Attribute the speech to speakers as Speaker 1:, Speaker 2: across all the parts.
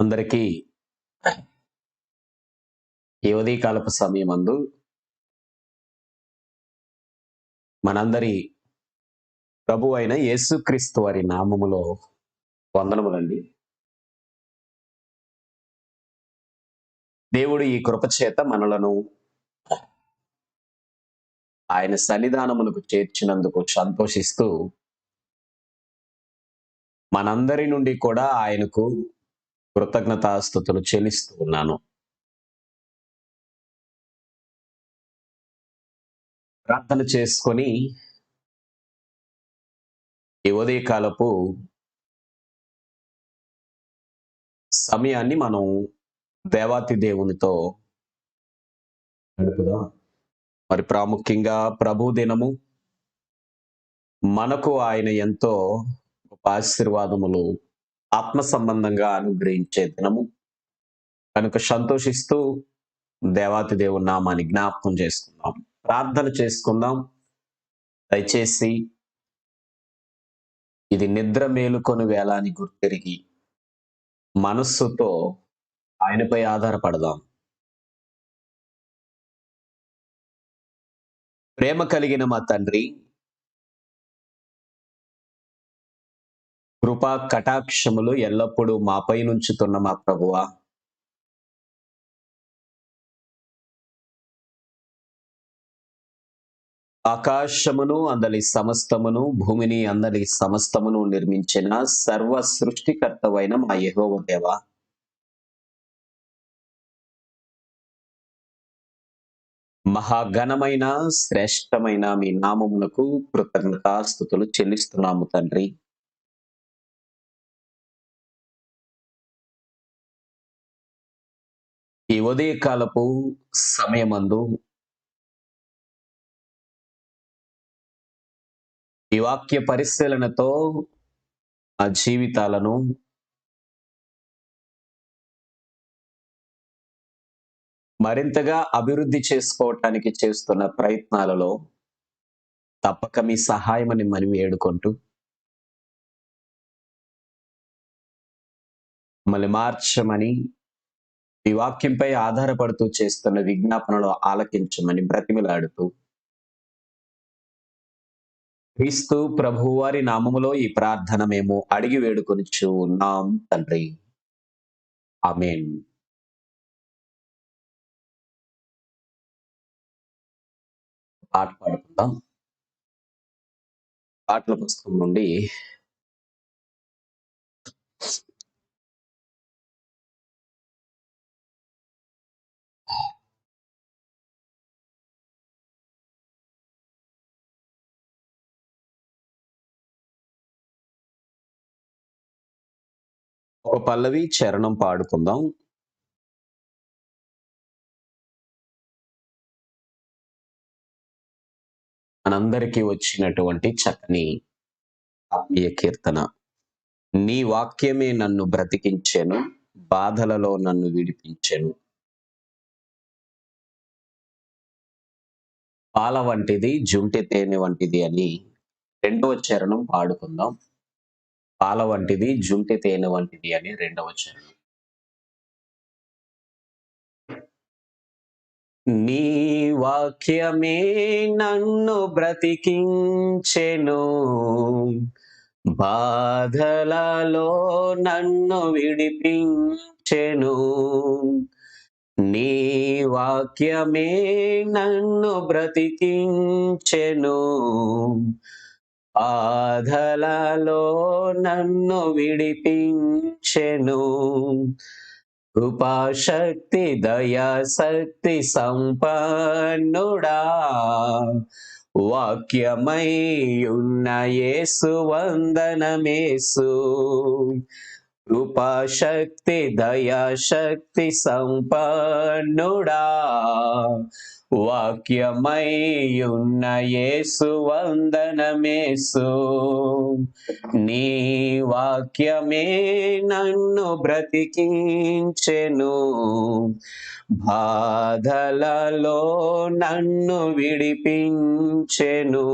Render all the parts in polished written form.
Speaker 1: అందరికీ ఈ ఉదయకాలపు సమయమందు మనందరి ప్రభు అయిన యేసుక్రీస్తు వారి నామములో వందనములండి. దేవుడు ఈ కృప చేత మనలను ఆయన సన్నిధానమునకు చేర్చినందుకు సంతోషిస్తూ మనందరి నుండి కూడా ఆయనకు కృతజ్ఞతాస్తుతులు చెల్లిస్తూ ఉన్నాను. ప్రార్థన చేసుకొని ఈ ఉదయకాలపు సమయాన్ని మనం దేవాతి దేవునితో గడుపుదాం. మరి ప్రాముఖ్యంగా ప్రభు దినము మనకు ఆయన ఎంతో గొప్ప ఆశీర్వాదములు ఆత్మ సంబంధంగా అనుగ్రహించే దినము కనుక సంతోషిస్తూ దేవాతి దేవుని నామాన్ని జ్ఞాపకం చేసుకుందాం, ప్రార్థన చేసుకుందాం. దయచేసి ఇది నిద్ర మేలుకొని వేళ అని గుర్తెరిగి మనస్సుతో ఆయనపై ఆధారపడదాం. ప్రేమ కలిగిన మా తండ్రి, కృపా కటాక్షములు ఎల్లప్పుడూ మాపై నుంచుతున్న మా ప్రభువా, ఆకాశమును అందలి సమస్తమును, భూమిని అందలి సమస్తమును నిర్మించిన సర్వ సృష్టికర్తవైన మా యెహోవా దేవా, మహాఘనమైన శ్రేష్టమైన మీ నామమునకు కృతజ్ఞతాస్తుతులు చెల్లిస్తున్నాము తండ్రి. ఈ ఉదయకాలపు సమయమందు ఈ వాక్య పరిశీలనతో ఆ జీవితాలను మరింతగా అభివృద్ధి చేసుకోవటానికి చేస్తున్న ప్రయత్నాలలో తప్పక మీ సహాయమని మనం వేడుకుంటూ మళ్ళీ మార్చమని ఈ వాక్యంపై ఆధారపడుతూ చేస్తున్న విజ్ఞాపనలో ఆలకించమని బ్రతిమిలాడుతూ క్రీస్తు ప్రభువారి నామములో ఈ ప్రార్థన మేము అడిగి వేడుకొనిచూ ఉన్నాం తండ్రి, ఆమేన్. పాట పాడుకుందాం. పాటల పుస్తకం నుండి ఒక పల్లవి చరణం పాడుకుందాం. మనందరికీ వచ్చినటువంటి చక్కని ఆత్మీయ కీర్తన. నీ వాక్యమే నన్ను బ్రతికించెను, బాధలలో నన్ను విడిపించెను. పాల వంటిది జుంటి తేనె వంటిది అని రెండవ చరణం పాడుకుందాం. పాల వంటిది జుంటి తేనె వంటిది అని రెండవ చరణం. నీ వాక్యమే నన్ను బ్రతికించెను, బాధలలో నన్ను విడిపించెను. నీ వాక్యమే నన్ను బ్రతికించెను, బాధలలో నన్ను విడిపించెను. కృపాశక్తి దయాశక్తి సంపన్నుడా, వాక్యమై ఉన్న యేసు వందనమేసు. కృపాశక్తి దయాశక్తి సంపన్నుడా, వాక్యమై ఉన్న యేసు వందనమేసు. నీ వాక్యమే నన్ను బ్రతికించెను, బాధలలో నన్ను విడిపించెను.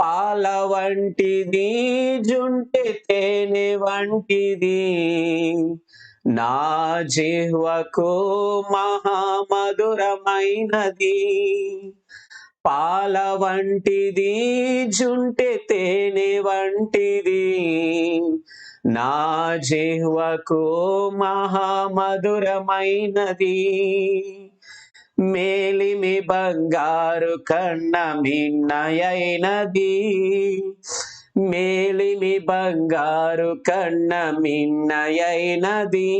Speaker 1: పాల వంటిది జుంటె తేనె వంటిది నా జిహ్వకు మహామధురమైనది. పాల వంటిది జుంటె తేనె వంటిది నా జిహ్వకు మహామధురమైనది. మేలిమి బంగారు కన్న మిన్నయైనది. మేలిమి బంగారు కన్న మిన్నయైనది.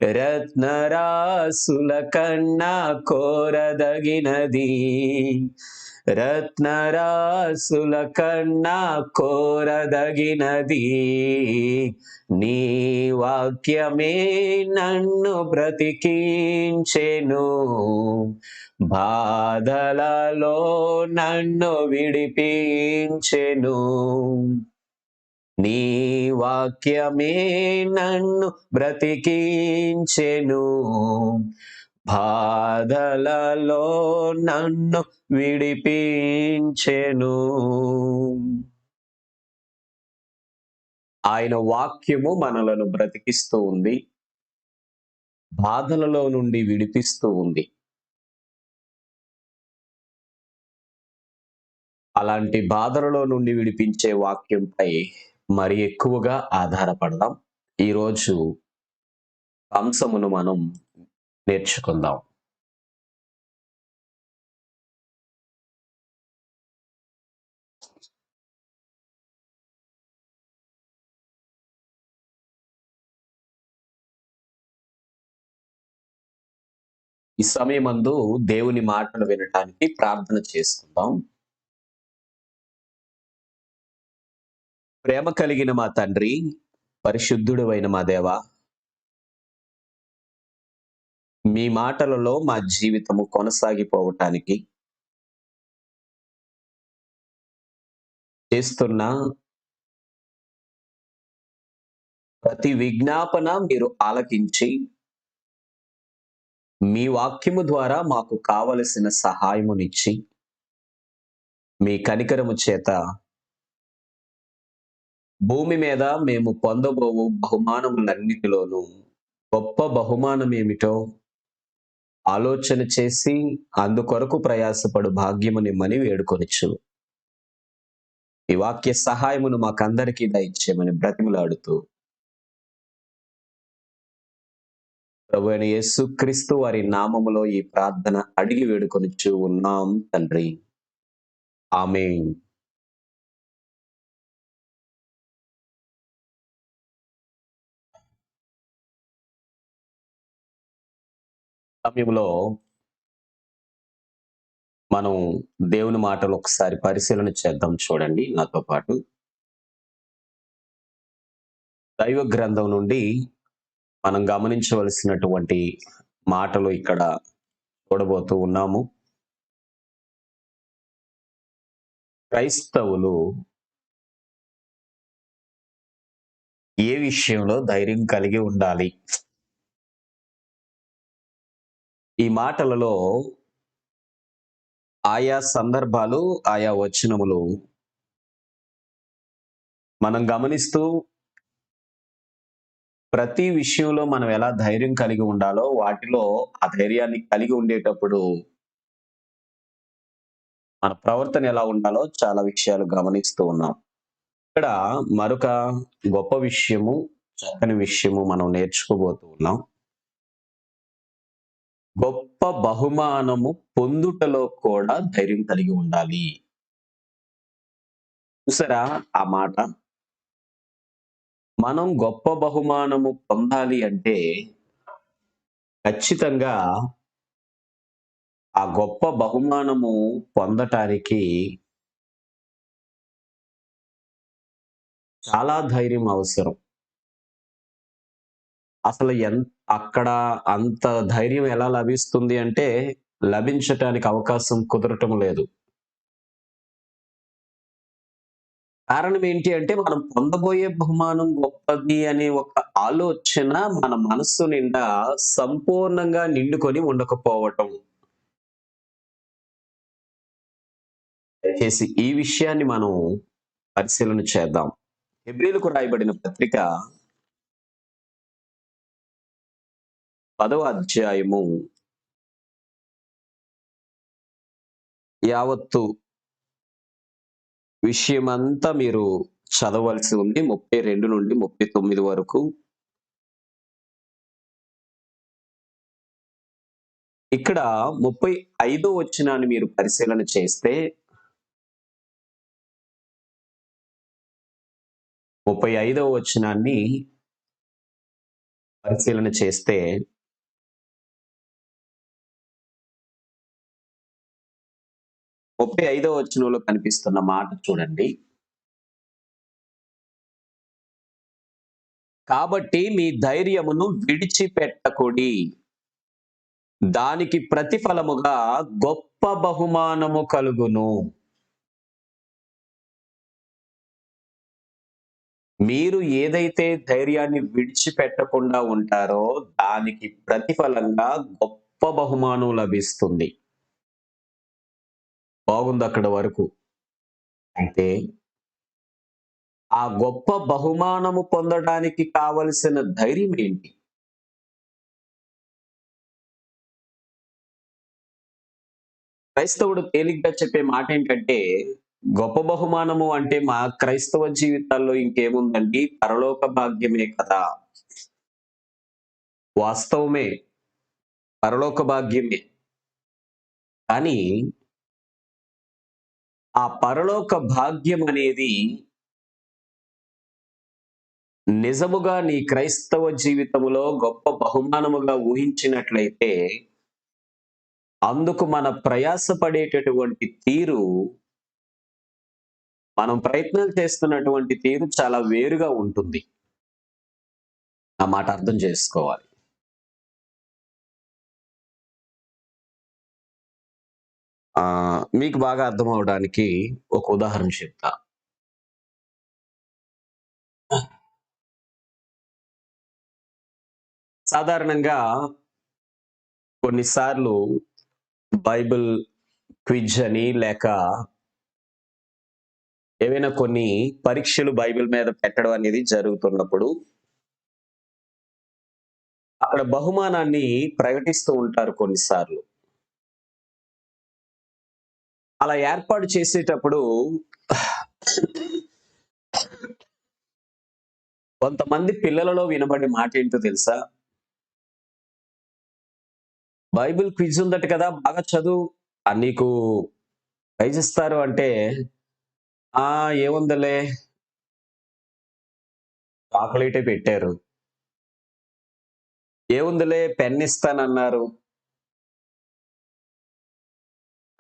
Speaker 1: రత్నరాసుల కన్నా కోరదగినది. రత్నరాసుల కన్నా కోరదగినది. నీ వాక్యమే నన్ను బ్రతికించెను. బాధలలో నన్ను విడిపించెను. నీ వాక్యమే నన్ను బ్రతికించెను. బాధలలో నన్ను విడిపించెను. ఆయన వాక్యము మనలను బ్రతికిస్తూ ఉంది. బాధలలో నుండి విడిపిస్తూ ఉంది. అలాంటి బాధలలో నుండి విడిపించే వాక్యంపై మరి ఎక్కువగా ఆధారపడదాం. ఈరోజు అంశమును మనం నేర్చుకుందాం. ఈ సమయమందు దేవుని మాటలు వినటానికి ప్రార్థన చేసుకుందాం. ప్రేమ కలిగిన మా తండ్రి, పరిశుద్ధుడైన మా దేవా, మీ మాటలలో మా జీవితము కొనసాగిపోవటానికి చేస్తున్న ప్రతి విజ్ఞాపన మీరు ఆలకించి మీ వాక్యము ద్వారా మాకు కావలసిన సహాయమునిచ్చి మీ కనికరము చేత భూమి మీద మేము పొందబోవు బహుమానములన్నిటిలోనూ గొప్ప బహుమానం ఏమిటో ఆలోచన చేసి అందుకొరకు ప్రయాసపడు భాగ్యమునిమ్మని వేడుకొనిచ్చు. ఈ వాక్య సహాయమును మాకందరికీ దయచేయమని బ్రతిమలాడుతూ ప్రభువైన యేసుక్రీస్తు వారి నామములో ఈ ప్రార్థన అడిగి వేడుకొనిచ్చు ఉన్నాం తండ్రి. ఆమేన్. సమయంలో మనం దేవుని మాటలు ఒకసారి పరిశీలన చేద్దాం. చూడండి నాతో పాటు. దైవ గ్రంథం నుండి మనం గమనించవలసినటువంటి మాటలు ఇక్కడ చూడబోతూ ఉన్నాము. క్రైస్తవులు ఏ విషయంలో ధైర్యం కలిగి ఉండాలి? ఈ మాటలలో ఆయా సందర్భాలు, ఆయా వచనములు మనం గమనిస్తూ ప్రతి విషయంలో మనం ఎలా ధైర్యం కలిగి ఉండాలో, వాటిలో ఆ ధైర్యాన్ని కలిగి ఉండేటప్పుడు మన ప్రవర్తన ఎలా ఉండాలో చాలా విషయాలు గమనిస్తూ ఉన్నాం. ఇక్కడ మరొక గొప్ప విషయము, చక్కని విషయము మనం నేర్చుకోబోతూ ఉన్నాం. గొప్ప బహుమానము పొందుటలో కూడా ధైర్యం కలిగి ఉండాలి. చూసారా ఆ మాట? మనం గొప్ప బహుమానము పొందాలి అంటే ఖచ్చితంగా ఆ గొప్ప బహుమానము పొందటానికి చాలా ధైర్యం అవసరం. అసలు అక్కడ అంత ధైర్యం ఎలా లభిస్తుంది అంటే లభించటానికి అవకాశం కుదరటం లేదు. కారణం ఏంటి అంటే మనం పొందబోయే బహుమానం గొప్పది అనే ఒక ఆలోచన మన మనస్సు నిండా సంపూర్ణంగా నిండుకొని ఉండకపోవటం. దయచేసి ఈ విషయాన్ని మనం పరిశీలన చేద్దాం. హెబ్రీయులకు రాయబడిన పత్రిక 10వ అధ్యాయము యావత్తు విషయమంతా మీరు చదవవలసి ఉంది. 32 నుండి 39 వరకు. ఇక్కడ 35వ వచనాన్ని మీరు పరిశీలన చేస్తే 35వ వచనాన్ని పరిశీలన చేస్తే 35వ వచనంలో కనిపిస్తున్న మాట చూడండి. కాబట్టి మీ ధైర్యమును విడిచిపెట్టకుడి, దానికి ప్రతిఫలముగా గొప్ప బహుమానము కలుగును. మీరు ఏదైతే ధైర్యాన్ని విడిచిపెట్టకుండా ఉంటారో దానికి ప్రతిఫలంగా గొప్ప బహుమానం లభిస్తుంది. బాగుంది అక్కడ వరకు. అయితే ఆ గొప్ప బహుమానము పొందడానికి కావలసిన ధైర్యం ఏంటి? క్రైస్తవుడు తేలిగ్గా చెప్పే మాట ఏంటంటే, గొప్ప బహుమానము అంటే మా క్రైస్తవ జీవితాల్లో ఇంకేముందండి, పరలోక భాగ్యమే కదా. వాస్తవమే, పరలోక భాగ్యమే. కానీ ఆ పరలోక భాగ్యం అనేది నిజముగా నీ క్రైస్తవ జీవితములో గొప్ప బహుమానముగా ఊహించినట్లయితే అందుకు మన ప్రయాసపడేటటువంటి తీరు, మనం ప్రయత్నాలు చేస్తున్నటువంటి తీరు చాలా వేరుగా ఉంటుంది. ఆ మాట అర్థం చేసుకోవాలి. మీకు బాగా అర్థం అవడానికి ఒక ఉదాహరణ చెప్తా. సాధారణంగా కొన్నిసార్లు బైబిల్ క్విజ్ అని లేక ఏవైనా కొన్ని పరీక్షలు బైబిల్ మీద పెట్టడం అనేది జరుగుతున్నప్పుడు అక్కడ బహుమానాన్ని ప్రకటిస్తూ ఉంటారు కొన్నిసార్లు. అలా ఏర్పాటు చేసేటప్పుడు కొంతమంది పిల్లలలో వినబడే మాట ఏంటో తెలుసా? బైబిల్ క్విజ్ ఉందట కదా, బాగా చదువు, నీకు ప్రైజ్ ఇస్తారు అంటే, ఏముందలే చాక్లెటే పెట్టారు, ఏముందిలే పెన్ ఇస్తానన్నారు.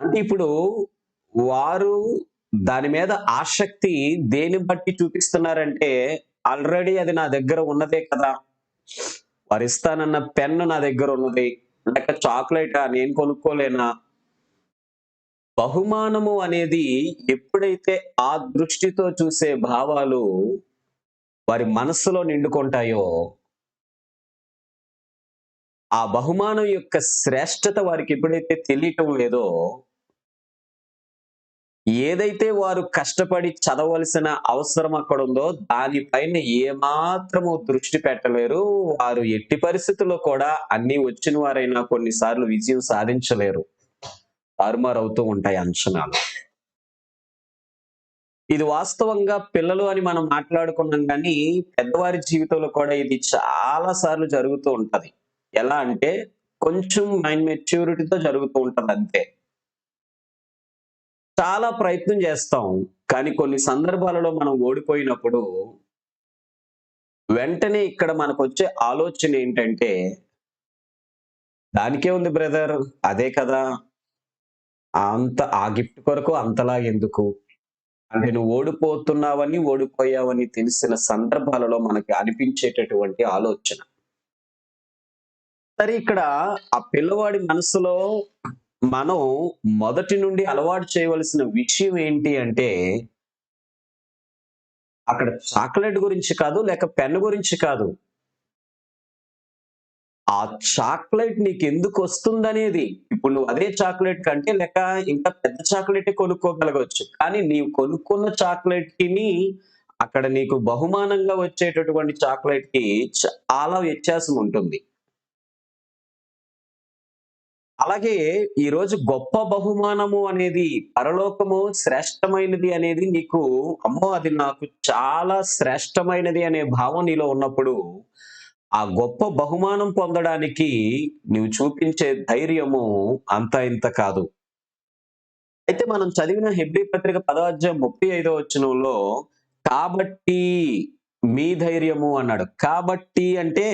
Speaker 1: అంటే ఇప్పుడు వారు దాని మీద ఆసక్తి దేని బట్టి చూపిస్తున్నారంటే, ఆల్రెడీ అది నా దగ్గర ఉన్నదే కదా, వారు ఇస్తానన్న పెన్ను నా దగ్గర ఉన్నది, లేక చాక్లెటా నేను కొనుక్కోలేనా. బహుమానము అనేది ఎప్పుడైతే ఆ దృష్టితో చూసే భావాలు వారి మనస్సులో నిండుకుంటాయో, ఆ బహుమానం యొక్క శ్రేష్టత వారికి ఎప్పుడైతే తెలియటం లేదో, ఏదైతే వారు కష్టపడి చదవలసిన అవసరం అక్కడ ఉందో దానిపైన ఏమాత్రము దృష్టి పెట్టలేరు. వారు ఎట్టి పరిస్థితుల్లో కూడా అన్ని వచ్చిన వారైనా కొన్నిసార్లు విజయం సాధించలేరు. తారుమారవుతూ ఉంటాయి అంచనాలు. ఇది వాస్తవంగా పిల్లలు అని మనం మాట్లాడుకున్నాం కానీ పెద్దవారి జీవితంలో కూడా ఇది చాలా సార్లు జరుగుతూ ఉంటది. ఎలా అంటే కొంచెం మైండ్ మెచ్యూరిటీతో జరుగుతూ ఉంటది అంతే. చాలా ప్రయత్నం చేస్తాం, కానీ కొన్ని సందర్భాలలో మనం ఓడిపోయినప్పుడు వెంటనే ఇక్కడ మనకొచ్చే ఆలోచన ఏంటంటే, దానికే ఉంది బ్రదర్, అదే కదా, ఆ గిఫ్ట్ కొరకు అంతలా ఎందుకు. అంటే నువ్వు ఓడిపోతున్నావని, ఓడిపోయావని తెలిసిన సందర్భాలలో మనకి అనిపించేటటువంటి ఆలోచన. సరే, ఇక్కడ ఆ పిల్లవాడి మనసులో మనం మొదటి నుండి అలవాటు చేయవలసిన విషయం ఏంటి అంటే, అక్కడ చాక్లెట్ గురించి కాదు, లేక పెన్ గురించి కాదు. ఆ చాక్లెట్ నీకు ఎందుకు వస్తుందనేది. ఇప్పుడు నువ్వు అదే చాక్లెట్ కంటే లేక ఇంకా పెద్ద చాక్లెటే కొనుక్కోగలగొచ్చు. కానీ నీవు కొనుక్కున్న చాక్లెట్‌కిని అక్కడ నీకు బహుమానంగా వచ్చేటటువంటి చాక్లెట్‌కి చాలా వ్యత్యాసం ఉంటుంది. అలాగే ఈరోజు గొప్ప బహుమానము అనేది పరలోకము శ్రేష్టమైనది అనేది నీకు అమ్మో! అది నాకు చాలా శ్రేష్టమైనది అనే భావం నీలో ఉన్నప్పుడు, ఆ గొప్ప బహుమానం పొందడానికి నీవు చూపించే ధైర్యము అంతా ఇంత కాదు. అయితే మనం చదివిన హెబ్రీ పత్రిక 10వ అధ్యాయం 35వ వచనంలో కాబట్టి మీ ధైర్యము అన్నాడు. కాబట్టి అంటే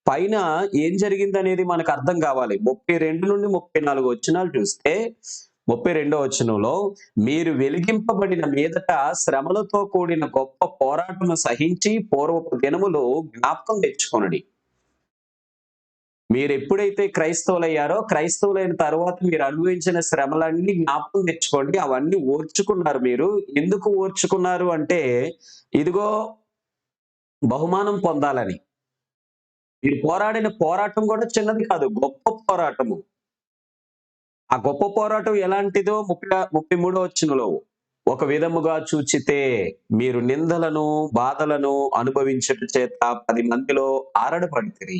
Speaker 1: పైన ఏం జరిగిందనేది మనకు అర్థం కావాలి. 32 నుండి 34 వచనాలు చూస్తే 32వ వచనంలో మీరు వెలిగింపబడిన మీదట శ్రమలతో కూడిన గొప్ప పోరాటము సహించి పూర్వపు దినములు జ్ఞాపకం తెచ్చుకొనుడి. మీరెప్పుడైతే క్రైస్తవులయ్యారో, క్రైస్తవులైన తరువాత మీరు అనుభవించిన శ్రమలన్నీ జ్ఞాపకం తెచ్చుకోండి. అవన్నీ ఓర్చుకున్నారు మీరు. ఎందుకు ఓర్చుకున్నారు అంటే, ఇదిగో బహుమానం పొందాలని. మీరు పోరాడిన పోరాటం కూడా చిన్నది కాదు. గొప్ప పోరాటము. ఆ గొప్ప పోరాటం ఎలాంటిదో 33వ వచనంలో ఒక విధముగా చూచితే మీరు నిందలను, బాధలను అనుభవించుట చేత 10 మందిలో ఆరడపడితిరి.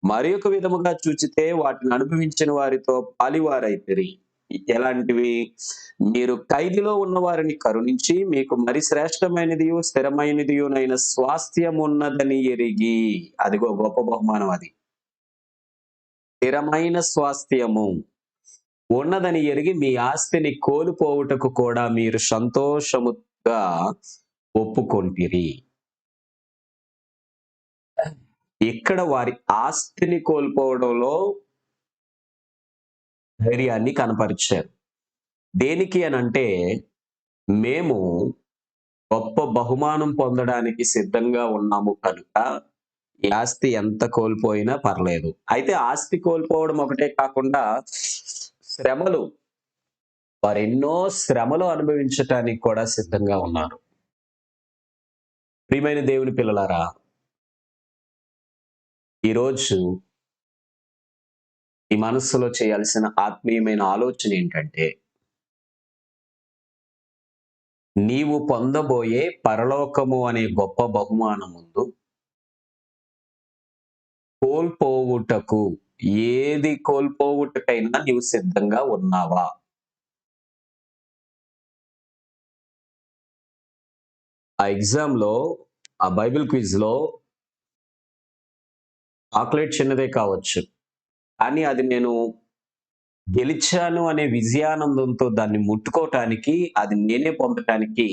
Speaker 1: మరి ఒక విధముగా చూచితే వాటిని అనుభవించిన వారితో పాలివారైతిరి. ఎలాంటివి? మీరు ఖైదులో ఉన్న వారిని కరుణించి మీకు మరి శ్రేష్టమైనదియు, స్థిరమైనదియునైన స్వాస్థ్యమున్నదని ఎరిగి. అదిగో గొప్ప బహుమానం అది. స్థిరమైన స్వాస్థ్యము ఉన్నదని ఎరిగి మీ ఆస్తిని కోల్పోవుటకు కూడా మీరు సంతోషముగా ఒప్పుకొంటిరి. ఇక్కడ వారి ఆస్తిని కోల్పోవడంలో ధైర్యాన్ని కనపరిచారు. దేనికి అనంటే, మేము గొప్ప బహుమానం పొందడానికి సిద్ధంగా ఉన్నాము కనుక, ఈ ఆస్తి ఎంత కోల్పోయినా పర్లేదు. అయితే ఆస్తి కోల్పోవడం ఒకటే కాకుండా శ్రమలు, వారెన్నో శ్రమలు అనుభవించటానికి కూడా సిద్ధంగా ఉన్నారు. ప్రియమైన దేవుని పిల్లలారా, ఈరోజు ఈ మనస్సులో చేయాల్సిన ఆత్మీయమైన ఆలోచన ఏంటంటే, నీవు పొందబోయే పరలోకము అనే గొప్ప బహుమానం ముందు కోల్పోవుటకు, ఏది కోల్పోవుటకైనా నీవు సిద్ధంగా ఉన్నావా? ఆ ఎగ్జామ్‌లో, ఆ బైబిల్ క్విజ్‌లో చాక్లెట్ చిన్నదే కావచ్చు. కానీ అది నేను గెలిచాను అనే విజయానందంతో దాన్ని ముట్టుకోవటానికి, అది నేనే పొందటానికి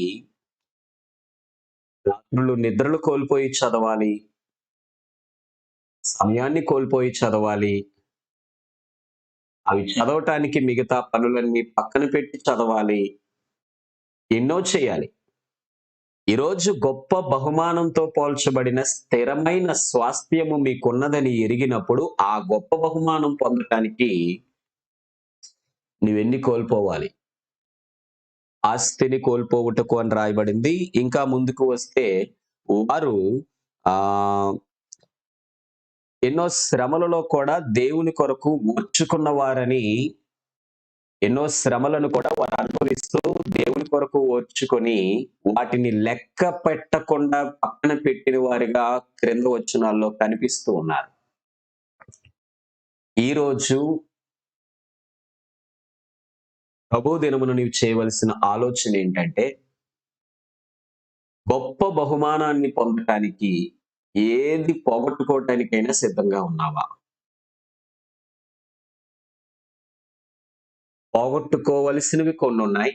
Speaker 1: రాత్రులు నిద్రలు కోల్పోయి చదవాలి. సమయాన్ని కోల్పోయి చదవాలి. అవి చదవటానికి మిగతా పనులన్నీ పక్కన పెట్టి చదవాలి. ఎన్నో చేయాలి. ఈరోజు గొప్ప బహుమానంతో పోల్చబడిన స్థిరమైన స్వాస్థ్యము మీకున్నదని ఎరిగినప్పుడు, ఆ గొప్ప బహుమానం పొందటానికి నువ్వెన్ని కోల్పోవాలి? ఆస్తిని కోల్పోవుటకు అని రాయబడింది. ఇంకా ముందుకు వస్తే వారు ఆహ్, ఎన్నో శ్రమలలో కూడా దేవుని కొరకు ఓర్చుకున్న వారని, ఎన్నో శ్రమలను కూడా వారు అనుభవిస్తూ దేవుని కొరకు ఓర్చుకొని, వాటిని లెక్క పెట్టకుండా పక్కన పెట్టిన వారిగా క్రింద వచనాల్లో కనిపిస్తూ ఉన్నారు. ఈరోజు ప్రభు దినమున నీవు చేయవలసిన ఆలోచన ఏంటంటే, గొప్ప బహుమానాన్ని పొందటానికి ఏది పోగొట్టుకోవటానికైనా సిద్ధంగా ఉన్నావా? పోగొట్టుకోవలసినవి కొన్నున్నాయి.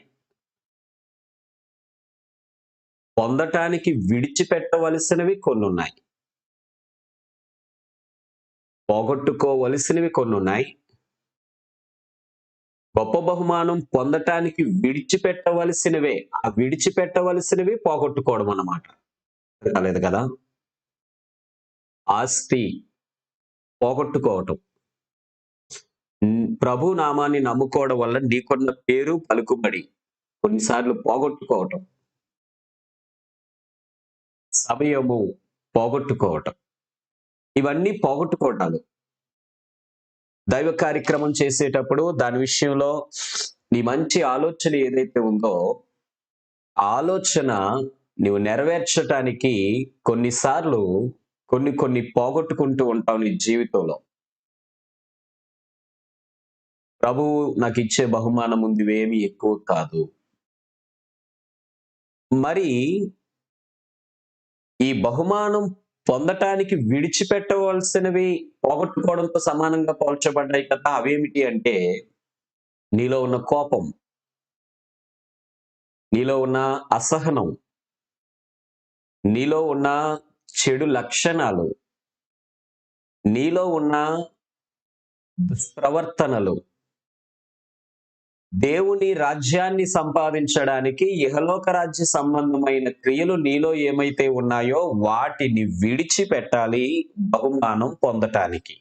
Speaker 1: పొందటానికి విడిచిపెట్టవలసినవి కొన్నున్నాయి. పోగొట్టుకోవలసినవి కొన్నున్నాయి. గొప్ప బహుమానం పొందటానికి విడిచిపెట్టవలసినవే. ఆ విడిచిపెట్టవలసినవి పోగొట్టుకోవడం అన్నమాట. కాలేదు కదా! ఆస్తి పోగొట్టుకోవటం. ప్రభు నామాన్ని నమ్ముకోవడం వల్ల నీకున్న పేరు, పలుకుబడి కొన్నిసార్లు పోగొట్టుకోవటం. సమయము పోగొట్టుకోవటం. ఇవన్నీ పోగొట్టుకోవటాలు. దైవ కార్యక్రమం చేసేటప్పుడు దాని విషయంలో నీ మంచి ఆలోచన ఏదైతే ఉందో ఆ ఆలోచన నువ్వు నెరవేర్చటానికి కొన్నిసార్లు కొన్ని పోగొట్టుకుంటూ ఉంటావు నీ జీవితంలో. ప్రభువు నాకు ఇచ్చే బహుమానం ఉంది, ఇవేమి ఎక్కువ కాదు. మరి ఈ బహుమానం పొందటానికి విడిచిపెట్టవలసినవి పోగొట్టుకోవడంతో సమానంగా పోల్చబడ్డాయి కదా! అవేమిటి అంటే నీలో ఉన్న కోపం, నీలో ఉన్న అసహనం, నీలో ఉన్న చెడు లక్షణాలు, నీలో ఉన్న దుష్ప్రవర్తనలు, దేవుని రాజ్యాన్ని సంపాదించడానికి ఇహలోక రాజ్య సంబంధమైన క్రియలు నీలో ఏమైతే ఉన్నాయో వాటిని విడిచిపెట్టాలి బహుమానం పొందటానికి.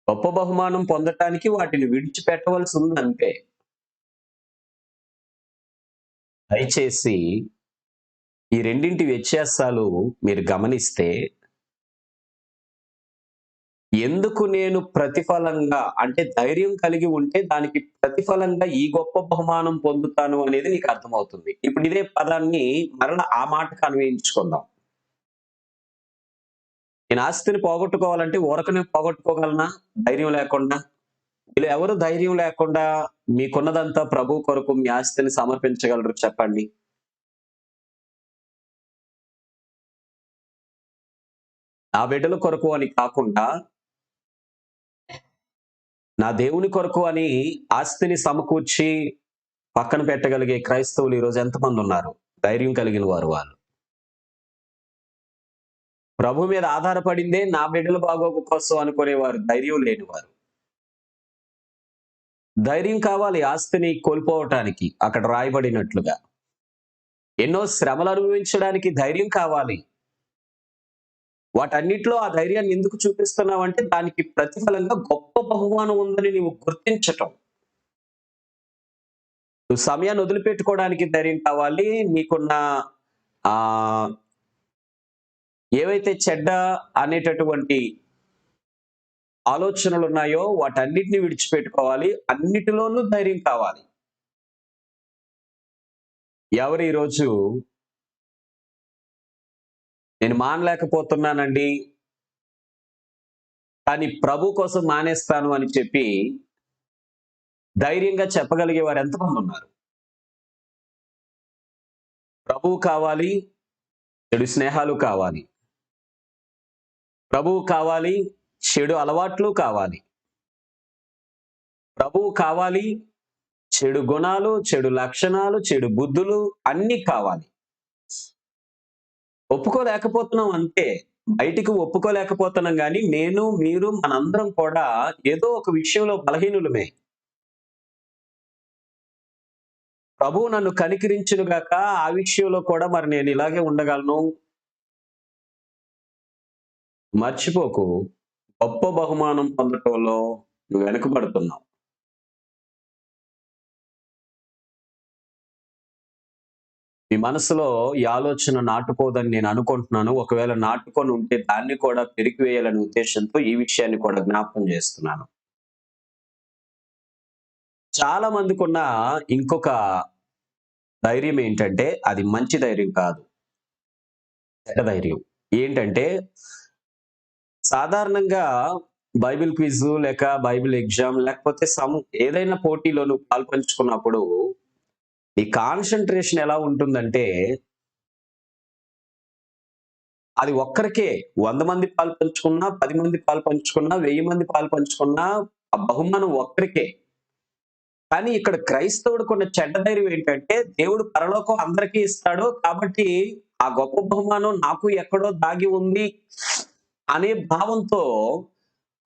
Speaker 1: గొప్ప బహుమానం పొందటానికి వాటిని విడిచిపెట్టవలసి ఉందంతే. దయచేసి ఈ రెండింటి వ్యత్యాసాలు మీరు గమనిస్తే, ఎందుకు నేను ప్రతిఫలంగా అంటే ధైర్యం కలిగి ఉంటే దానికి ప్రతిఫలంగా ఈ గొప్ప బహుమానం పొందుతాను అనేది నీకు అర్థమవుతుంది. ఇప్పుడు ఇదే పదాన్ని మరలా ఆ మాటకు అన్వయించుకుందాం. నేను ఆస్తిని పోగొట్టుకోవాలంటే ఊరకనే పోగొట్టుకోగలనా ధైర్యం లేకుండా? మీలో ఎవరు ధైర్యం లేకుండా మీకున్నదంతా ప్రభువు కొరకు మీ ఆస్తిని సమర్పించగలరు చెప్పండి? నా బిడ్డల కొరకు అని కాకుండా, నా దేవుని కొరకు అని ఆస్తిని సమకూర్చి పక్కన పెట్టగలిగే క్రైస్తవులు ఈరోజు ఎంతమందున్నారు? ధైర్యం కలిగిన వారు వాళ్ళు. ప్రభు మీద ఆధారపడిందే నా బిడ్డల బాగోగు కోసం అనుకునేవారు ధైర్యం లేనివారు. ధైర్యం కావాలి ఆస్తిని కోల్పోవటానికి అక్కడ రాయబడినట్లుగా. ఎన్నో శ్రమలు అనుభవించడానికి ధైర్యం కావాలి. వాటన్నిటిలో ఆ ధైర్యాన్ని ఎందుకు చూపిస్తున్నావంటే దానికి ప్రతిఫలంగా గొప్ప బహుమానం ఉందని నీవు గుర్తించటం. నువ్వు సమయాన్ని వదిలిపెట్టుకోవడానికి ధైర్యం కావాలి. నీకున్న ఆహ్, ఏవైతే చెడ్డ అనేటటువంటి ఆలోచనలున్నాయో వాటన్నిటిని విడిచిపెట్టుకోవాలి. అన్నిటిలోనూ ధైర్యం కావాలి. ఎవరు ఈరోజు నేను మానలేకపోతున్నానండి, కానీ ప్రభు కోసం మానేస్తాను అని చెప్పి ధైర్యంగా చెప్పగలిగే వారు ఎంతమందున్నారు? ప్రభువు కావాలి, చెడు స్నేహాలు కావాలి. ప్రభువు కావాలి, చెడు అలవాట్లు కావాలి. ప్రభువు కావాలి, చెడు గుణాలు, చెడు లక్షణాలు, చెడు బుద్ధులు అన్నీ కావాలి. ఒప్పుకోలేకపోతున్నాం అంతే. బయటికి ఒప్పుకోలేకపోతున్నాం గానీ, నేను, మీరు మనందరం కూడా ఏదో ఒక విషయంలో బలహీనులమే. ప్రభువు నన్ను కనికరించును గాక, ఆ విషయంలో కూడా మరి నేను ఇలాగే ఉండగలను. మర్చిపోకు, గొప్ప బహుమానం పొందటంలో నువ్వు వెనకబడుతున్నావు. మీ మనసులో ఈ ఆలోచన నాటుకోదని నేను అనుకుంటున్నాను. ఒకవేళ నాటుకొని ఉంటే దాన్ని కూడా పెరికివేయాలనే ఉద్దేశంతో ఈ విషయాన్ని కూడా జ్ఞాపకం చేస్తున్నాను. చాలా మందికున్న ఇంకొక ధైర్యం ఏంటంటే, అది మంచి ధైర్యం కాదు. చెడ్డ ధైర్యం. ఏంటంటే, సాధారణంగా బైబిల్ క్విజ్ లేక బైబిల్ ఎగ్జామ్ లేకపోతే ఏదైనా పోటీలో నువ్వు పాలుపంచుకున్నప్పుడు, నీ కాన్సంట్రేషన్ ఎలా ఉంటుందంటే, అది ఒక్కరికే 100 మంది పాలుపంచుకున్నా, 10 మంది పాలుపంచుకున్నా, 1000 మంది పాలుపంచుకున్నా, ఆ బహుమానం ఒక్కరికే. కానీ ఇక్కడ క్రైస్తవుడికున్న చెడ్డ ధైర్యం ఏంటంటే, దేవుడు పరలోకం అందరికీ ఇస్తాడు. కాబట్టి ఆ గొప్ప బహుమానం నాకు ఎక్కడో దాగి ఉంది అనే భావంతో,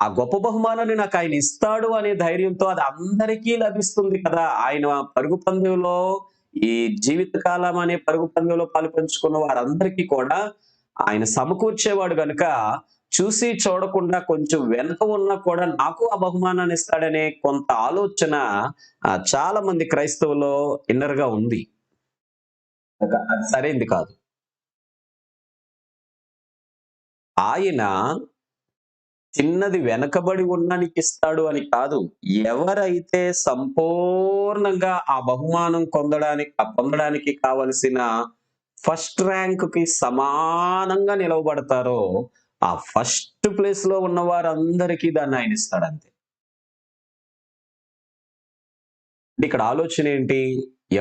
Speaker 1: ఆ గొప్ప బహుమానాన్ని నాకాయన ఇస్తాడు అనే ధైర్యంతో అది అందరికీ లభిస్తుంది కదా! ఆయన పరుగు పందెంలో ఈ జీవితకాలం అనే పరుగు పందెంలో పాలుపంచుకున్న వారందరికీ కూడా ఆయన సమకూర్చేవాడు గనుక, చూసి చూడకుండా కొంచెం వెనక ఉన్నా కూడా నాకు ఆ బహుమానాన్ని ఇస్తాడనే కొంత ఆలోచన చాలా మంది క్రైస్తవుల్లో ఇన్నర్‌గా ఉంది. అది సరైంది కాదు. ఆయన చిన్నది వెనకబడి ఉన్ననికి ఇస్తాడు అని కాదు. ఎవరైతే సంపూర్ణంగా ఆ బహుమానం పొందడానికి కావలసిన ఫస్ట్ ర్యాంక్‌కి సమానంగా నిలవబడతారో, ఆ ఫస్ట్ ప్లేస్‌లో ఉన్న వారందరికీ దాన్ని ఆయన ఇస్తాడంతే. ఇక్కడ ఆలోచన ఏంటి?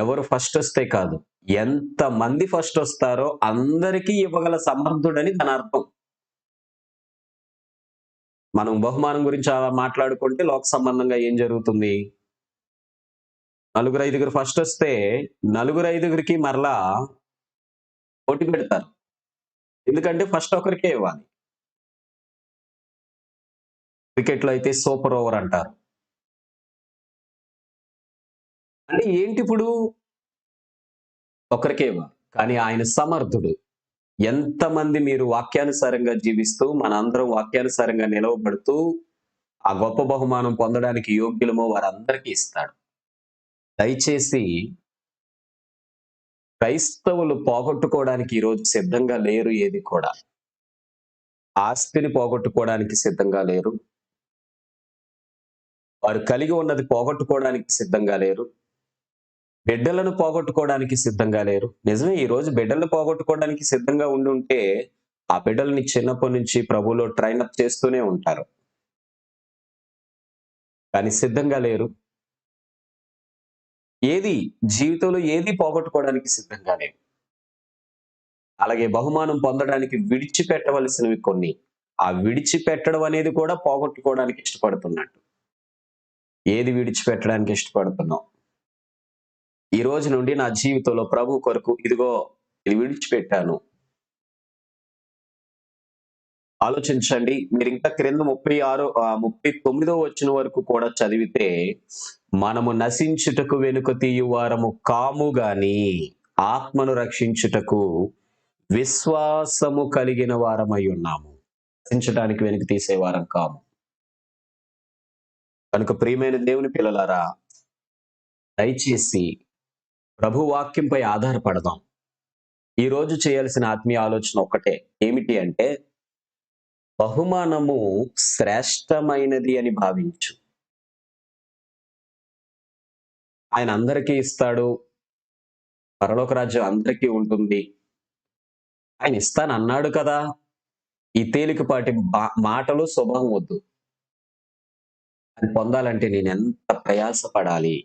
Speaker 1: ఎవరు ఫస్ట్ వస్తే కాదు. ఎంతమంది ఫస్ట్ వస్తారో అందరికీ ఇవ్వగల సమర్థుడని దాని అర్థం. మనం బహుమానం గురించి అలా మాట్లాడుకుంటే లోక సంబంధంగా ఏం జరుగుతుంది? నలుగురు, ఐదుగురు ఫస్ట్ వస్తే నలుగురు, ఐదుగురికి మరలా పోటీ పెడతారు. ఎందుకంటే ఫస్ట్ ఒకరికే ఇవ్వాలి. క్రికెట్‌లో అయితే సూపర్ ఓవర్ అంటారు. అంటే ఏంటిప్పుడు? ఒకరికే ఇవ్వాలి. కానీ ఆయన సమర్థుడు. ఎంతమంది మీరు వాక్యానుసారంగా జీవిస్తూ, మనందరం వాక్యానుసారంగా నిలవబడుతూ, ఆ గొప్ప బహుమానం పొందడానికి యోగ్యులమో వారందరికీ ఇస్తాడు. దయచేసి క్రైస్తవులు పోగొట్టుకోవడానికి ఈరోజు సిద్ధంగా లేరు ఏది కూడా. ఆస్తిని పోగొట్టుకోవడానికి సిద్ధంగా లేరు. వారు కలిగి ఉన్నది పోగొట్టుకోవడానికి సిద్ధంగా లేరు. బిడ్డలను పోగొట్టుకోవడానికి సిద్ధంగా లేరు. నిజమే ఈరోజు బిడ్డలను పోగొట్టుకోవడానికి సిద్ధంగా ఉండుంటే, ఆ బిడ్డలని చిన్నప్పటి నుంచి ప్రభువులో ట్రైనప్ చేస్తూనే ఉంటారు. కానీ సిద్ధంగా లేరు. ఏది జీవితంలో ఏది పోగొట్టుకోవడానికి సిద్ధంగా లేరు. అలాగే బహుమానం పొందడానికి విడిచిపెట్టవలసినవి కొన్ని. ఆ విడిచిపెట్టడం అనేది కూడా పోగొట్టుకోవడానికి ఇష్టపడుతున్నట్టు. ఏది విడిచిపెట్టడానికి ఇష్టపడుతున్నావు? ఈ రోజు నుండి నా జీవితంలో ప్రభు కొరకు ఇదిగో ఇది విడిచిపెట్టాను. ఆలోచించండి. మీరింకా క్రింద 39 వచనం వరకు కూడా చదివితే, మనము నశించుటకు వెనుక తీయువారము కాము గాని, ఆత్మను రక్షించుటకు విశ్వాసము కలిగిన వారమై ఉన్నాము. నశించడానికి వెనుక తీసేవారం కాము. కనుక ప్రియమైన దేవుని పిల్లలారా, దయచేసి ప్రభు వాక్యంపై ఆధారపడదాం. ఈ రోజు చేయాల్సిన ఆత్మీయ ఆలోచన ఒక్కటే. ఏమిటి అంటే, బహుమానము శ్రేష్టమైనది అని భావించు. ఆయన అందరికీ ఇస్తాడు. పరలోక రాజ్యం అందరికీ ఉంటుంది. ఆయన ఇస్తానన్నాడు కదా! ఈ తేలికపాటి మాటలు స్వభావం వద్దు. అది పొందాలంటే నేనెంత ప్రయాసపడాలి?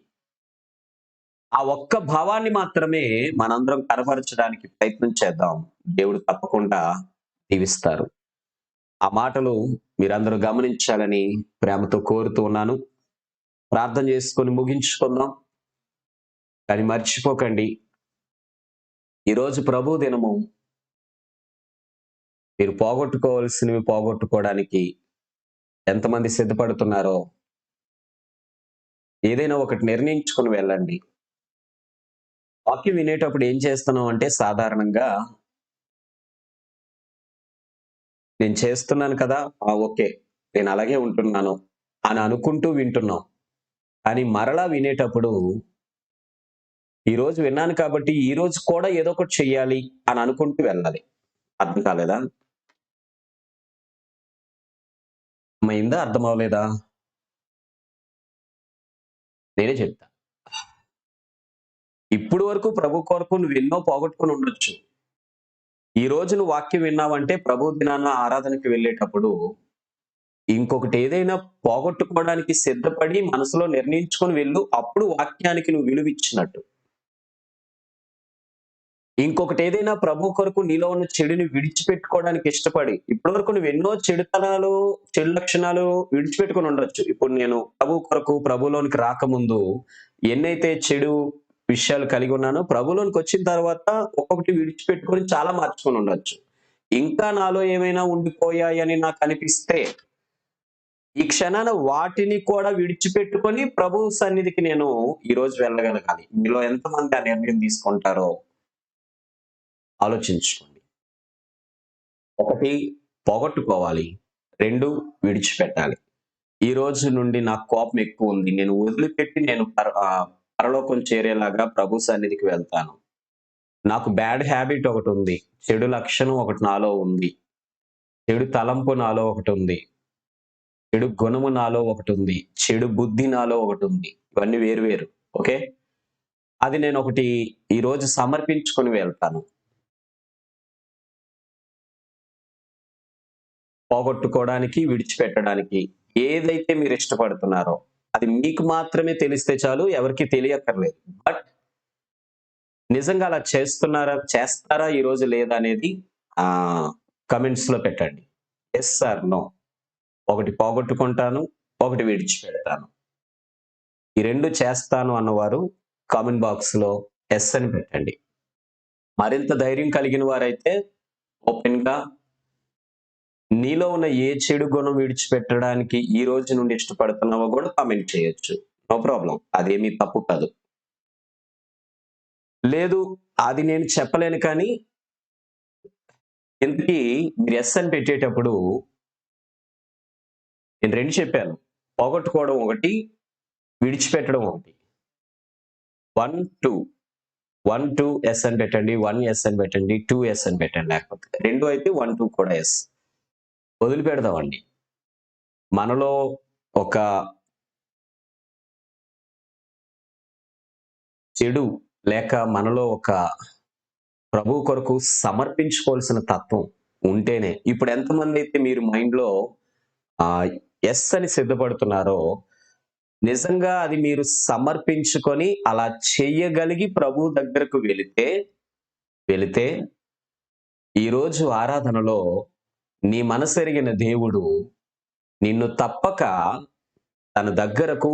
Speaker 1: ఆ ఒక్క భావాన్ని మాత్రమే మనందరం కనపరచడానికి ప్రయత్నం చేద్దాం. దేవుడు తప్పకుండా దీవిస్తారు. ఆ మాటలు మీరందరూ గమనించాలని ప్రేమతో కోరుతూ ఉన్నాను. ప్రార్థన చేసుకొని ముగించుకుందాం. కానీ మర్చిపోకండి, ఈరోజు ప్రభు దినము. మీరు పోగొట్టుకోవాల్సినవి పోగొట్టుకోవడానికి ఎంతమంది సిద్ధపడుతున్నారో ఏదైనా ఒకటి నిర్ణయించుకొని వెళ్ళండి. వాక్యం వినేటప్పుడు ఏం చేస్తున్నాం అంటే సాధారణంగా నేను చేస్తున్నాను కదా! ఓకే. నేను అలాగే ఉంటున్నాను అని అనుకుంటూ వింటున్నాం. కానీ మరలా వినేటప్పుడు ఈరోజు విన్నాను కాబట్టి ఈరోజు కూడా ఏదో ఒకటి చెయ్యాలి అని అనుకుంటూ వెళ్ళాలి. అర్థం కాలేదా? అర్థమైందా? అర్థం అవ్వలేదా? నేనే చెప్తా. ఇప్పుడు వరకు ప్రభు కొరకు నువ్వు ఎన్నో పోగొట్టుకొని ఉండొచ్చు. ఈ రోజు నువ్వు వాక్యం విన్నావంటే ప్రభు దినాన ఆరాధనకి వెళ్ళేటప్పుడు ఇంకొకటి ఏదైనా పోగొట్టుకోవడానికి సిద్ధపడి మనసులో నిర్ణయించుకొని వెళ్ళు. అప్పుడు వాక్యానికి నువ్వు విలువిచ్చినట్టు. ఇంకొకటి ఏదైనా ప్రభు కొరకు నీలో ఉన్న చెడుని విడిచిపెట్టుకోవడానికి ఇష్టపడి ఇప్పటివరకు నువ్వు ఎన్నో చెడుతనాలు, చెడు లక్షణాలు విడిచిపెట్టుకొని ఉండొచ్చు. ఇప్పుడు నేను ప్రభు కొరకు ప్రభులోనికి రాకముందు ఎన్నైతే చెడు విషయాలు కలిగి ఉన్నానో ప్రభులోనికి వచ్చిన తర్వాత ఒక్కొక్కటి విడిచిపెట్టుకొని చాలా మార్చుకొని ఉండొచ్చు. ఇంకా నాలో ఏమైనా ఉండిపోయాయని నాకు అనిపిస్తే ఈ క్షణాన వాటిని కూడా విడిచిపెట్టుకొని ప్రభు సన్నిధికి నేను ఈరోజు వెళ్ళగలగాలి. మీలో ఎంతమంది ఆ నిర్ణయం తీసుకుంటారో ఆలోచించుకోండి. 1 పోగొట్టుకోవాలి. 2 విడిచిపెట్టాలి. ఈ రోజు నుండి నాకు కోపం ఎక్కువుంది. నేను వదిలిపెట్టి పరలోకం చేరేలాగా ప్రభు సన్నిధికి వెళ్తాను. నాకు బ్యాడ్ హాబిట్ ఒకటుంది. చెడు లక్షణం ఒకటి నాలో ఉంది. చెడు తలంపు నాలో ఒకటుంది. చెడు గుణము నాలో ఒకటుంది. చెడు బుద్ధి నాలో ఒకటుంది. ఇవన్నీ వేరు వేరు. ఓకే. అది నేను ఒకటి ఈరోజు సమర్పించుకొని వెళ్తాను. పోగొట్టుకోవడానికి, విడిచిపెట్టడానికి ఏదైతే మీరు ఇష్టపడుతున్నారో అది మీకు మాత్రమే తెలిస్తే చాలు. ఎవరికీ తెలియక్కర్లేదు. బట్ నిజంగా అలా చేస్తారా ఈరోజు లేదా అనేది కామెంట్స్‌లో పెట్టండి. Yes or no. ఒకటి పోగొట్టుకుంటాను, ఒకటి విడిచిపెడతాను. ఈ 2 చేస్తాను అన్నవారు కామెంట్ బాక్స్‌లో యెస్ అని పెట్టండి. మరింత ధైర్యం కలిగిన వారైతే ఓపెన్‌గా నీలో ఉన్న ఏ చెడు గుణం విడిచిపెట్టడానికి ఈ రోజు నుండి ఇష్టపడుతున్నావో కూడా కామెంట్ చేయొచ్చు. No problem. అదేమీ తప్పు కాదు. లేదు, అది నేను చెప్పలేను కానీ ఇంతకీ మీరు యెస్ అని పెట్టేటప్పుడు నేను 2 చెప్పాను. పోగొట్టుకోవడం ఒకటి, విడిచిపెట్టడం ఒకటి. 1, 2. 1, 2 యెస్ అని పెట్టండి. 1 యెస్ అని పెట్టండి. 2 యెస్ అని పెట్టండి లేకపోతే. 2 అయితే 1, 2 కూడా యెస్. వదిలిపెడదామండి. మనలో ఒక చెడు లేక మనలో ఒక ప్రభువు కొరకు సమర్పించుకోవాల్సిన తత్వం ఉంటేనే ఇప్పుడు ఎంతమందైతే మీరు మైండ్‌లో యెస్ అని సిద్ధపడుతున్నారో నిజంగా అది మీరు సమర్పించుకొని అలా చెయ్యగలిగి ప్రభువు దగ్గరకు వెళితే ఈరోజు ఆరాధనలో నీ మనసెరిగిన దేవుడు నిన్ను తప్పక తన దగ్గరకు,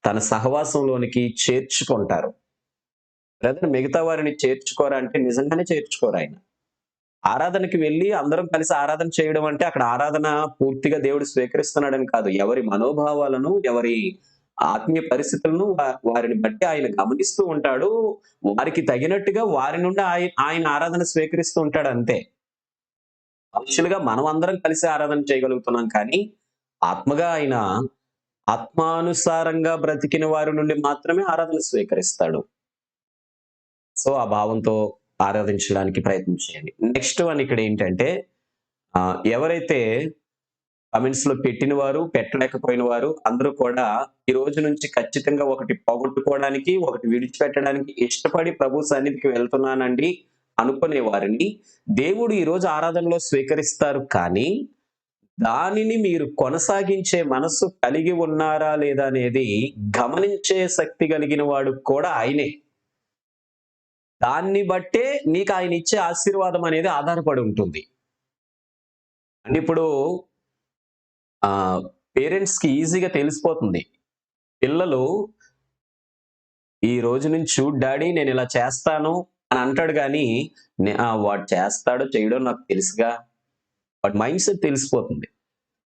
Speaker 1: తన సహవాసంలోనికి చేర్చుకుంటారు. బ్రదర్ మిగతా వారిని చేర్చుకోరా అంటే నిజంగానే చేర్చుకోరాయన. ఆరాధనకి వెళ్లి అందరం కలిసి ఆరాధన చేయడం అంటే అక్కడ ఆరాధన పూర్తిగా దేవుడు స్వీకరిస్తున్నాడని కాదు. ఎవరి మనోభావాలను, ఎవరి ఆత్మీయ పరిస్థితులను వారిని బట్టి ఆయన గమనిస్తూ ఉంటాడు. వారికి తగినట్టుగా వారి నుండి ఆయన ఆరాధన స్వీకరిస్తూ ఉంటాడు అంతే. మనుషులుగా మనం అందరం కలిసి ఆరాధన చేయగలుగుతున్నాం కానీ ఆత్మగా ఆయన ఆత్మానుసారంగా బ్రతికిన వారి నుండి మాత్రమే ఆరాధన స్వీకరిస్తాడు. సో ఆ భావంతో ఆరాధించడానికి ప్రయత్నం చేయండి. నెక్స్ట్ వన్ ఇక్కడ ఏంటంటే ఎవరైతే కామెంట్స్ లో పెట్టిన వారు, పెట్టలేకపోయిన వారు అందరూ కూడా ఈ రోజు నుంచి ఖచ్చితంగా ఒకటి పోగొట్టుకోవడానికి, ఒకటి విడిచిపెట్టడానికి ఇష్టపడి ప్రభు సన్నిధికి వెళ్తున్నానండి అనుకునే వారిని దేవుడు ఈ రోజు ఆరాధనలో స్వీకరిస్తారు. కానీ దానిని మీరు కొనసాగించే మనస్సు కలిగి ఉన్నారా లేదా అనేది గమనించే శక్తి కలిగిన వాడు కూడా ఆయనే. దాన్ని బట్టే నీకు ఆయన ఇచ్చే ఆశీర్వాదం అనేది ఆధారపడి ఉంటుంది. అంటే ఇప్పుడు పేరెంట్స్ కి ఈజీగా తెలిసిపోతుంది. పిల్లలు ఈ రోజు నుంచి చూడు డాడీ నేను ఇలా చేస్తాను అని అంటాడు కానీ వాడు చేస్తాడో చేయడో నాకు తెలుసుగా, వాడి మైండ్ సెట్ తెలిసిపోతుంది.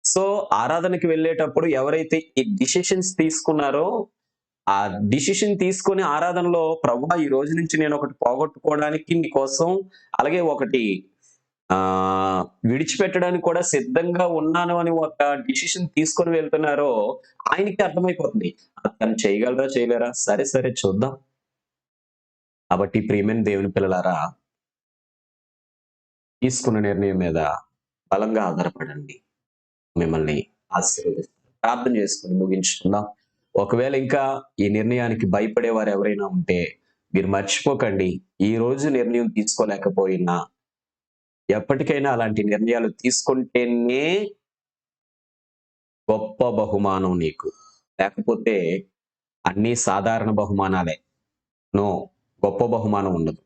Speaker 1: సో ఆరాధనకి వెళ్ళేటప్పుడు ఎవరైతే ఈ డిసిషన్స్ తీసుకున్నారో ఆ డిసిషన్ తీసుకొని ఆరాధనలో ప్రభువా ఈ రోజు నుంచి నేను ఒకటి పోగొట్టుకోవడానికి నీకోసం అలాగే ఒకటి విడిచిపెట్టడానికి కూడా సిద్ధంగా ఉన్నాను అని ఒక డిసిషన్ తీసుకొని వెళ్తున్నారో ఆయనకి అర్థమైపోతుంది. తను చేయగలరా చేయలేరా, సరే సరే చూద్దాం. కాబట్టి ప్రియమైన దేవుని పిల్లలారా, తీసుకున్న నిర్ణయం మీద బలంగా ఆధారపడండి. మిమ్మల్ని ఆశీర్వదిస్తాను. ప్రార్థన చేసుకుని ముగించుకుందాం. ఒకవేళ ఇంకా ఈ నిర్ణయానికి భయపడే వారు ఎవరైనా ఉంటే మీరు మర్చిపోకండి, ఈ రోజు నిర్ణయం తీసుకోలేకపోయినా ఎప్పటికైనా అలాంటి నిర్ణయాలు తీసుకుంటేనే గొప్ప బహుమానం నీకు. లేకపోతే అన్ని సాధారణ బహుమానాలే. నో, గొప్ప బహుమానం ఉండదు.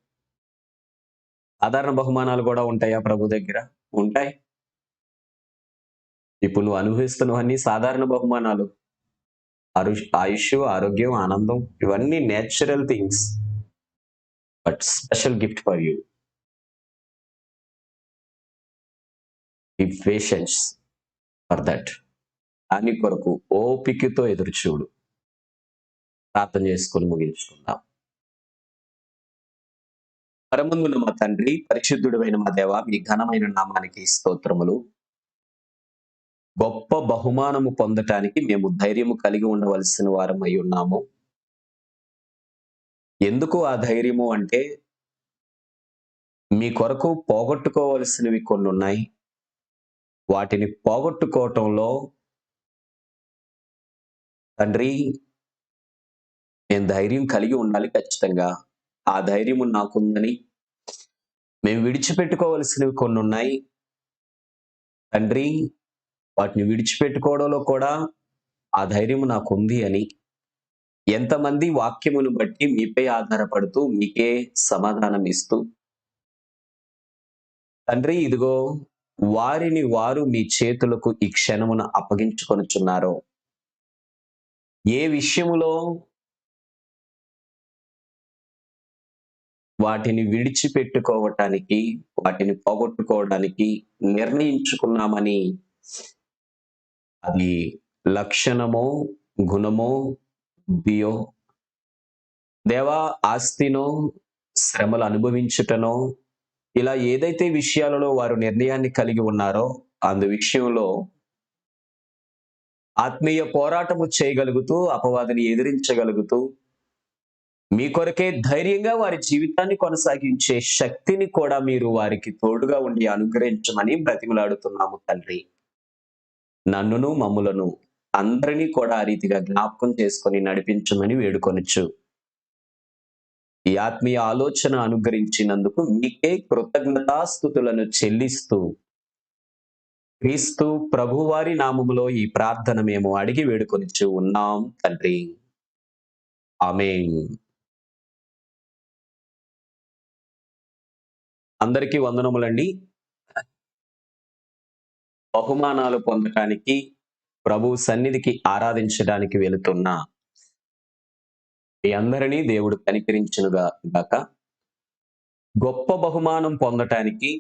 Speaker 1: సాధారణ బహుమానాలు కూడా ఉంటాయా ప్రభు దగ్గర? ఉంటాయి. ఇప్పుడు నువ్వు అనుభవిస్తున్నవన్నీ సాధారణ బహుమానాలు. ఆయుష్, ఆరోగ్యం, ఆనందం ఇవన్నీ natural things. But special gift for you. Be patience for that. దాని కొరకు ఓపికతో ఎదురు చూడు. ప్రార్థన చేసుకొని ముగించుకుందాం. పరమందున్న మా తండ్రి, పరిశుద్ధుడైన మా దేవ, మీ ఘనమైన నామానికి స్తోత్రములు. గొప్ప బహుమానము పొందటానికి మేము ధైర్యము కలిగి ఉండవలసిన వారమై ఉన్నాము. ఎందుకు ఆ ధైర్యము అంటే మీ కొరకు పోగొట్టుకోవలసినవి కొన్ని ఉన్నాయి. వాటిని పోగొట్టుకోవటంలో తండ్రి, నేను ధైర్యం కలిగి ఉండాలి ఖచ్చితంగా. ఆ ధైర్యము నాకుందని మేము విడిచిపెట్టుకోవలసినవి కొన్నున్నాయి. తండ్రి, వాటిని విడిచిపెట్టుకోవడంలో కూడా ఆ ధైర్యము నాకుంది అని ఎంతమంది వాక్యమును బట్టి మీపై ఆధారపడుతూ మీకే సమాధానం ఇస్తూ, తండ్రి ఇదిగో వారిని వారు మీ చేతులకు ఈ క్షణమున అప్పగించుకొనుచున్నారో, ఏ విషయములో వాటిని విడిచిపెట్టుకోవటానికి, వాటిని పోగొట్టుకోవడానికి నిర్ణయించుకున్నామని, అది లక్షణమో, గుణమో, బుద్ధియో, దేవా ఆస్తినో, శ్రమలు అనుభవించుటనో, ఇలా ఏదైతే విషయాలలో వారు నిర్ణయాన్ని కలిగి ఉన్నారో, అందు విషయంలో ఆత్మీయ పోరాటము చేయగలుగుతూ, అపవాదిని ఎదిరించగలుగుతూ, మీ కొరకే ధైర్యంగా వారి జీవితాన్ని కొనసాగించే శక్తిని కూడా మీరు వారికి తోడుగా ఉండి అనుగ్రహించమని బ్రతిమలాడుతున్నాము తండ్రి. నన్నును మమ్ములను అందరినీ కూడా ఆ రీతిగా జ్ఞాపకం చేసుకొని నడిపించమని వేడుకొనొచ్చు. ఈ ఆత్మీయ ఆలోచన అనుగ్రహించినందుకు మీకే కృతజ్ఞతాస్తుతులను చెల్లిస్తూ, క్రీస్తు ప్రభువారి నామములో ఈ ప్రార్థన మేము అడిగి వేడుకొనిచ్చు ఉన్నాం తండ్రి. ఆమేన్. అందరికీ వందనములండి. బహుమానాలు పొందటానికి, ప్రభు సన్నిధికి ఆరాధించడానికి వెళుతున్న మీ అందరినీ దేవుడు కనికరించునుగాక. గొప్ప బహుమానం పొందటానికి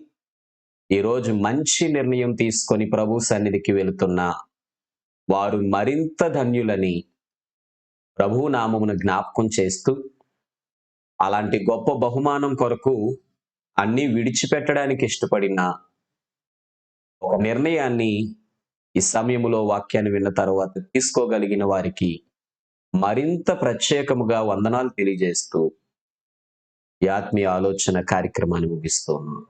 Speaker 1: ఈరోజు మంచి నిర్ణయం తీసుకొని ప్రభు సన్నిధికి వెళుతున్న వారు మరింత ధన్యులని ప్రభు నామమును జ్ఞాపకం చేస్తూ, అలాంటి గొప్ప బహుమానం కొరకు అన్నీ విడిచిపెట్టడానికి ఇష్టపడిన ఒక నిర్ణయాన్ని ఈ సమయములో వాక్యాన్ని విన్న తర్వాత తీసుకోగలిగిన వారికి మరింత ప్రత్యేకముగా వందనాలు తెలియజేస్తూ ఈ ఆత్మీయ ఆలోచన కార్యక్రమాన్ని ముగిస్తున్నాం.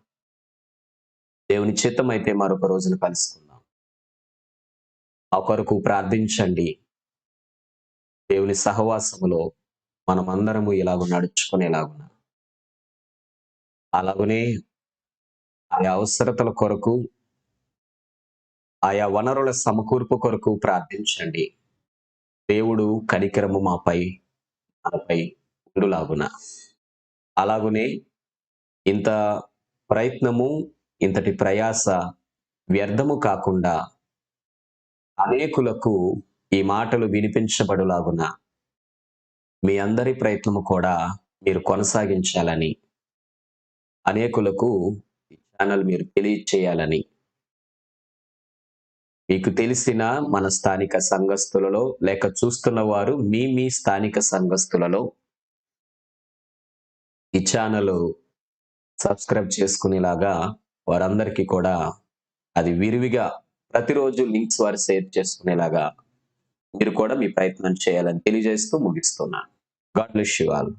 Speaker 1: దేవుని చిత్తం అయితే మరొక రోజున కలుసుకుందాం. ఆ కొరకు ప్రార్థించండి. దేవుని సహవాసములో మనమందరము ఇలాగ నడుచుకునేలాగున, అలాగనే ఆయా అవసరతల కొరకు, ఆయా వనరుల సమకూర్పు కొరకు ప్రార్థించండి. దేవుడు కనికరము మనపై ఉండులాగున. అలాగునే ఇంత ప్రయత్నము, ఇంతటి ప్రయాస వ్యర్థము కాకుండా అనేకులకు ఈ మాటలు వినిపించబడులాగున మీ అందరి ప్రయత్నము కూడా మీరు కొనసాగించాలని, అనేకులకు ఈ ఛానల్ మీరు తెలియచేయాలని, మీకు తెలిసిన మన స్థానిక సంఘస్థులలో లేక చూస్తున్న వారు మీ స్థానిక సంఘస్థులలో ఈ ఛానల్ సబ్స్క్రైబ్ చేసుకునేలాగా వారందరికీ కూడా అది విరివిగా ప్రతిరోజు లింక్స్ వారు షేర్ చేసుకునేలాగా మీరు కూడా మీ ప్రయత్నం చేయాలని తెలియజేస్తూ ముగిస్తున్నాను. God bless you all.